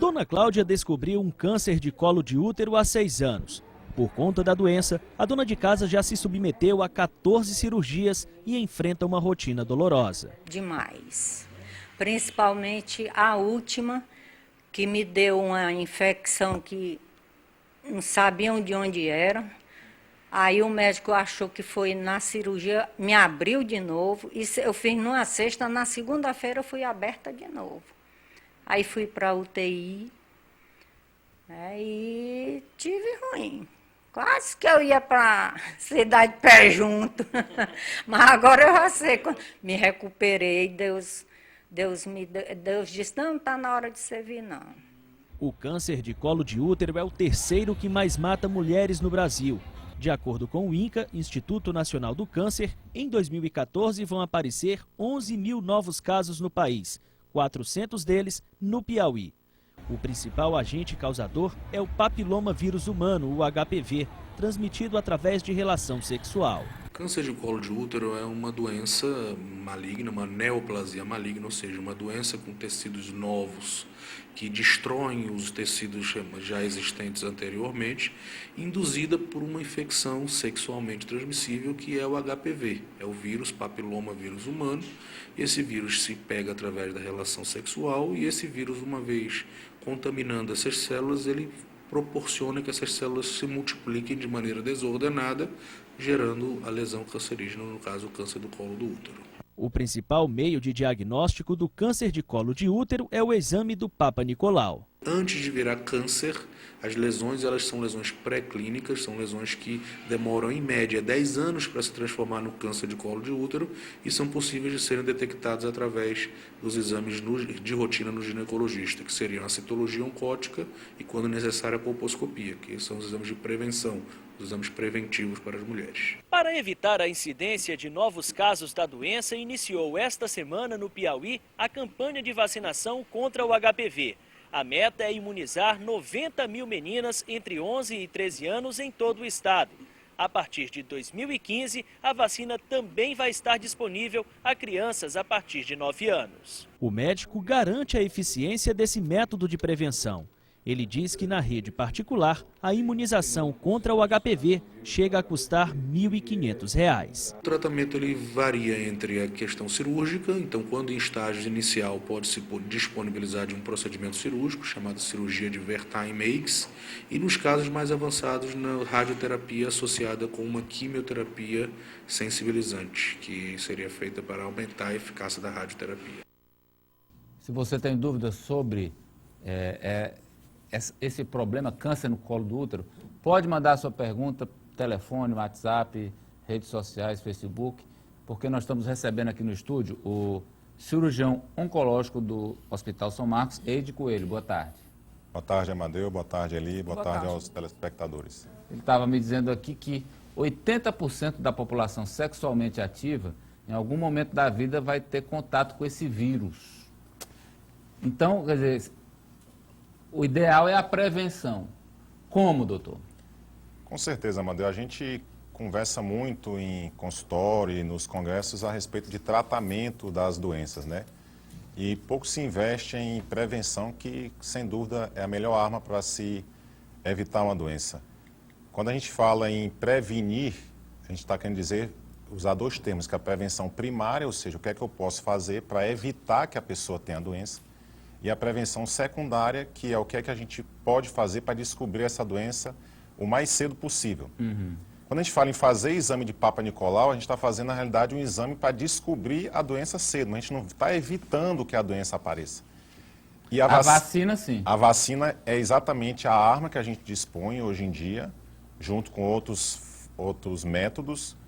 Dona Cláudia descobriu um câncer de colo de útero há 6 anos. Por conta da doença, a dona de casa já se submeteu a 14 cirurgias e enfrenta uma rotina dolorosa. Demais. Principalmente a última, que me deu uma infecção que não sabiam de onde era. Aí o médico achou que foi na cirurgia, me abriu de novo. E eu fiz numa sexta, na segunda-feira eu fui aberta de novo. Aí fui para a UTI, né, e tive ruim. Quase que eu ia para a cidade de pé junto. Mas agora eu já sei, me recuperei, Deus disse, não está na hora de você vir, não. O câncer de colo de útero é o terceiro que mais mata mulheres no Brasil. De acordo com o INCA, Instituto Nacional do Câncer, em 2014 vão aparecer 11 mil novos casos no país, 400 deles no Piauí. O principal agente causador é o papiloma vírus humano, o HPV, transmitido através de relação sexual. Câncer de colo de útero é uma doença maligna, uma neoplasia maligna, ou seja, uma doença com tecidos novos que destroem os tecidos já existentes anteriormente, induzida por uma infecção sexualmente transmissível que é o HPV, é o vírus papiloma vírus humano. Esse vírus se pega através da relação sexual e esse vírus, uma vez contaminando essas células, ele proporciona que essas células se multipliquem de maneira desordenada, gerando a lesão cancerígena, no caso o câncer do colo do útero. O principal meio de diagnóstico do câncer de colo de útero é o exame do Papa Nicolau. Antes de virar câncer, as lesões elas são lesões pré-clínicas, são lesões que demoram em média 10 anos para se transformar no câncer de colo de útero e são possíveis de serem detectados através dos exames de rotina no ginecologista, que seriam a citologia oncótica e, quando necessária, a colposcopia, que são os exames de prevenção, os exames preventivos para as mulheres. Para evitar a incidência de novos casos da doença, iniciou esta semana no Piauí a campanha de vacinação contra o HPV. A meta é imunizar 90 mil meninas entre 11 e 13 anos em todo o estado. A partir de 2015, a vacina também vai estar disponível a crianças a partir de 9 anos. O médico garante a eficiência desse método de prevenção. Ele diz que na rede particular, a imunização contra o HPV chega a custar R$ 1.500. O tratamento ele varia entre a questão cirúrgica, então quando em estágio inicial pode-se disponibilizar de um procedimento cirúrgico, chamado cirurgia de Wertheim-Makes, e nos casos mais avançados na radioterapia associada com uma quimioterapia sensibilizante, que seria feita para aumentar a eficácia da radioterapia. Se você tem dúvidas sobre esse problema, câncer no colo do útero, pode mandar sua pergunta, telefone, WhatsApp, redes sociais, Facebook, porque nós estamos recebendo aqui no estúdio o cirurgião oncológico do Hospital São Marcos, Eide Coelho. Boa tarde. Boa tarde, Amadeu. Boa tarde, Eli. Boa tarde aos telespectadores. Ele estava me dizendo aqui que 80% da população sexualmente ativa, em algum momento da vida, vai ter contato com esse vírus. Então, quer dizer, o ideal é a prevenção. Como, doutor? Com certeza, Amadeu. A gente conversa muito em consultório e nos congressos a respeito de tratamento das doenças, né? E pouco se investe em prevenção, que, sem dúvida, é a melhor arma para se evitar uma doença. Quando a gente fala em prevenir, a gente está querendo dizer, usar dois termos, que é a prevenção primária, ou seja, o que é que eu posso fazer para evitar que a pessoa tenha a doença, e a prevenção secundária, que é o que é que a gente pode fazer para descobrir essa doença o mais cedo possível. Quando a gente fala em fazer exame de Papa Nicolau, a gente está fazendo, na realidade, um exame para descobrir a doença cedo, mas a gente não está evitando que a doença apareça. E a vacina, sim. A vacina é exatamente a arma que a gente dispõe hoje em dia, junto com outros métodos,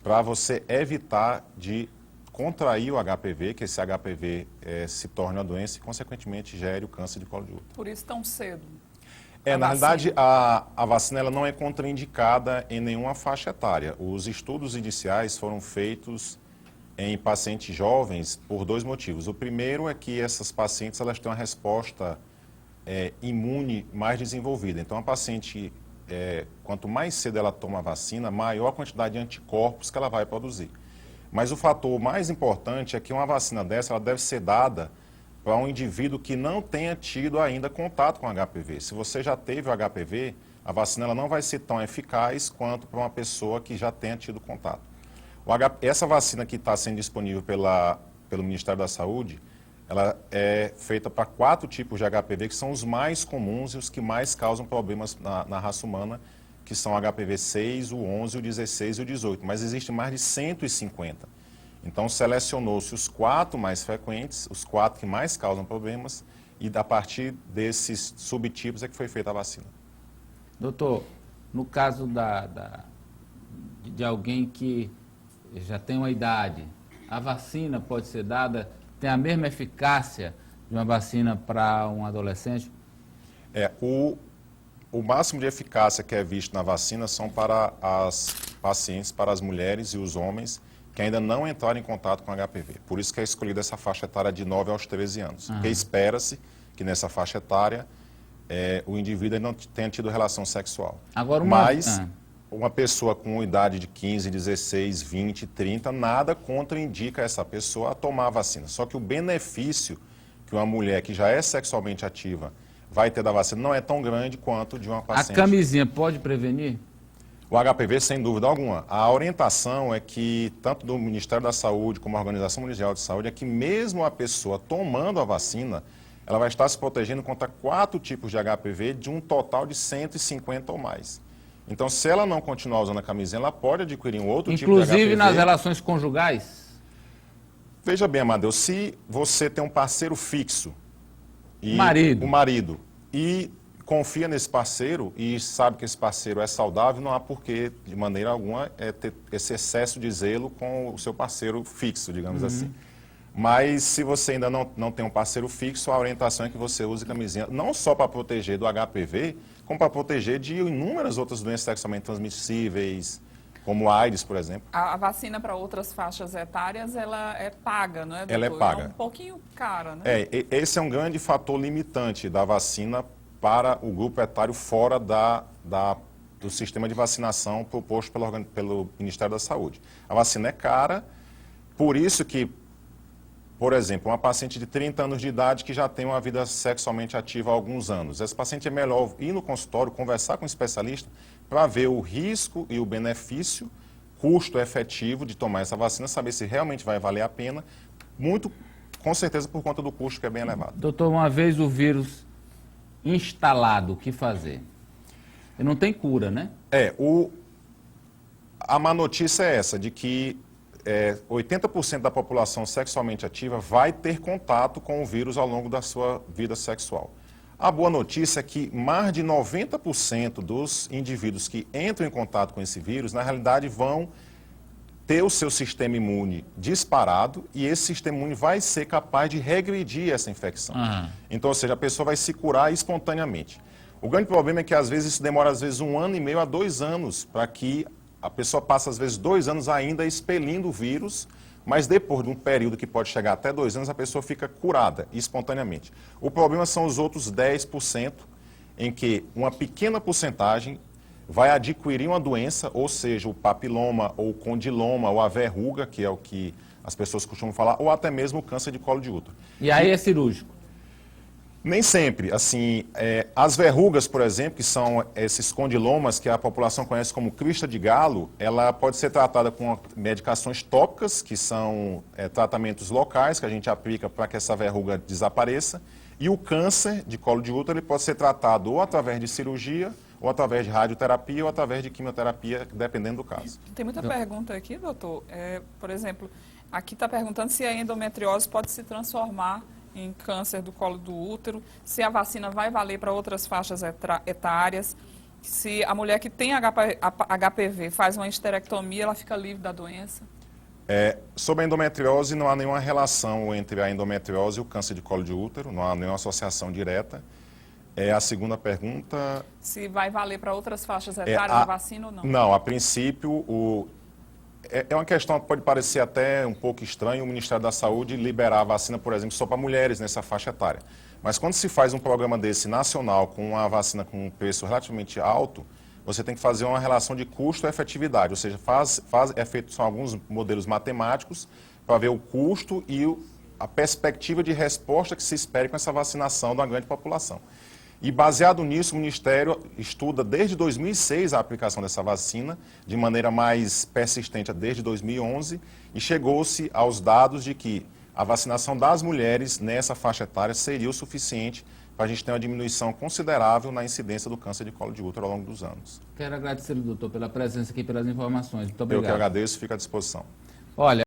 para você evitar de contrair o HPV, que esse HPV se torne uma doença e, consequentemente, gere o câncer de colo de útero. Por isso tão cedo. Na realidade, a vacina ela não é contraindicada em nenhuma faixa etária. Os estudos iniciais foram feitos em pacientes jovens por dois motivos. O primeiro é que essas pacientes elas têm uma resposta imune mais desenvolvida. Então, a paciente, quanto mais cedo ela toma a vacina, maior a quantidade de anticorpos que ela vai produzir. Mas o fator mais importante é que uma vacina dessa ela deve ser dada para um indivíduo que não tenha tido ainda contato com HPV. Se você já teve o HPV, a vacina ela não vai ser tão eficaz quanto para uma pessoa que já tenha tido contato. Essa vacina que está sendo disponível pelo Ministério da Saúde, ela é feita para 4 tipos de HPV, que são os mais comuns e os que mais causam problemas na raça humana, que são o HPV 6, o 11, o 16 e o 18. Mas existem mais de 150. Então, selecionou-se os 4 mais frequentes, os 4 que mais causam problemas, e a partir desses subtipos é que foi feita a vacina. Doutor, no caso de alguém que já tem uma idade, a vacina pode ser dada, tem a mesma eficácia de uma vacina para um adolescente? O máximo de eficácia que é visto na vacina são para as pacientes, para as mulheres e os homens que ainda não entraram em contato com HPV. Por isso que é escolhida essa faixa etária de 9 aos 13 anos. Porque espera-se que nessa faixa etária o indivíduo não tenha tido relação sexual. Agora, uma pessoa com idade de 15, 16, 20, 30, nada contraindica essa pessoa a tomar a vacina. Só que o benefício que uma mulher que já é sexualmente ativa vai ter da vacina não é tão grande quanto de uma paciente. A camisinha pode prevenir? O HPV, sem dúvida alguma. A orientação é que, tanto do Ministério da Saúde como a Organização Mundial de Saúde, é que mesmo a pessoa tomando a vacina, ela vai estar se protegendo contra 4 tipos de HPV de um total de 150 ou mais. Então, se ela não continuar usando a camisinha, ela pode adquirir um outro tipo de HPV. Inclusive nas relações conjugais? Veja bem, Amadeu, se você tem um parceiro fixo, o marido, e confia nesse parceiro e sabe que esse parceiro é saudável, não há porquê, de maneira alguma, ter esse excesso de zelo com o seu parceiro fixo, digamos assim. Mas se você ainda não tem um parceiro fixo, a orientação é que você use camisinha, não só para proteger do HPV, como para proteger de inúmeras outras doenças sexualmente transmissíveis, como a AIDS, por exemplo. A vacina para outras faixas etárias, ela é paga, não é, doutor? Ela é paga. É um pouquinho cara, né? Esse é um grande fator limitante da vacina para o grupo etário fora do sistema de vacinação proposto pelo Ministério da Saúde. A vacina é cara, por isso que, por exemplo, uma paciente de 30 anos de idade que já tem uma vida sexualmente ativa há alguns anos, essa paciente é melhor ir no consultório, conversar com um especialista para ver o risco e o benefício, custo efetivo de tomar essa vacina, saber se realmente vai valer a pena, muito, com certeza, por conta do custo que é bem elevado. Doutor, uma vez o vírus instalado, o que fazer? Ele não tem cura, né? A má notícia é essa, de que 80% da população sexualmente ativa vai ter contato com o vírus ao longo da sua vida sexual. A boa notícia é que mais de 90% dos indivíduos que entram em contato com esse vírus, na realidade, vão ter o seu sistema imune disparado e esse sistema imune vai ser capaz de regredir essa infecção. Então, ou seja, a pessoa vai se curar espontaneamente. O grande problema é que, às vezes, isso demora, 1 ano e meio a 2 anos para que a pessoa passe, às vezes, 2 anos ainda expelindo o vírus, mas depois de um período que pode chegar até 2 anos, a pessoa fica curada espontaneamente. O problema são os outros 10%, em que uma pequena porcentagem vai adquirir uma doença, ou seja, o papiloma, ou o condiloma, ou a verruga, que é o que as pessoas costumam falar, ou até mesmo o câncer de colo de útero. E aí é cirúrgico? Nem sempre. Assim, as verrugas, por exemplo, que são esses condilomas que a população conhece como crista de galo, ela pode ser tratada com medicações tópicas, que são tratamentos locais que a gente aplica para que essa verruga desapareça. E o câncer de colo de útero ele pode ser tratado ou através de cirurgia, ou através de radioterapia, ou através de quimioterapia, dependendo do caso. Tem muita pergunta aqui, doutor. Por exemplo, aqui está perguntando se a endometriose pode se transformar em câncer do colo do útero, se a vacina vai valer para outras faixas etárias, se a mulher que tem HPV faz uma histerectomia, ela fica livre da doença? Sobre a endometriose, não há nenhuma relação entre a endometriose e o câncer de colo de útero, não há nenhuma associação direta. A segunda pergunta... Se vai valer para outras faixas etárias a vacina ou não? Não, a princípio, é uma questão que pode parecer até um pouco estranho o Ministério da Saúde liberar a vacina, por exemplo, só para mulheres nessa faixa etária. Mas quando se faz um programa desse nacional com uma vacina com um preço relativamente alto, você tem que fazer uma relação de custo e efetividade, ou seja, são alguns modelos matemáticos para ver o custo e a perspectiva de resposta que se espera com essa vacinação da grande população. E baseado nisso, o Ministério estuda desde 2006 a aplicação dessa vacina, de maneira mais persistente desde 2011, e chegou-se aos dados de que a vacinação das mulheres nessa faixa etária seria o suficiente para a gente ter uma diminuição considerável na incidência do câncer de colo de útero ao longo dos anos. Quero agradecer, doutor, pela presença aqui e pelas informações. Muito obrigado. Eu que agradeço, fico à disposição. Olha,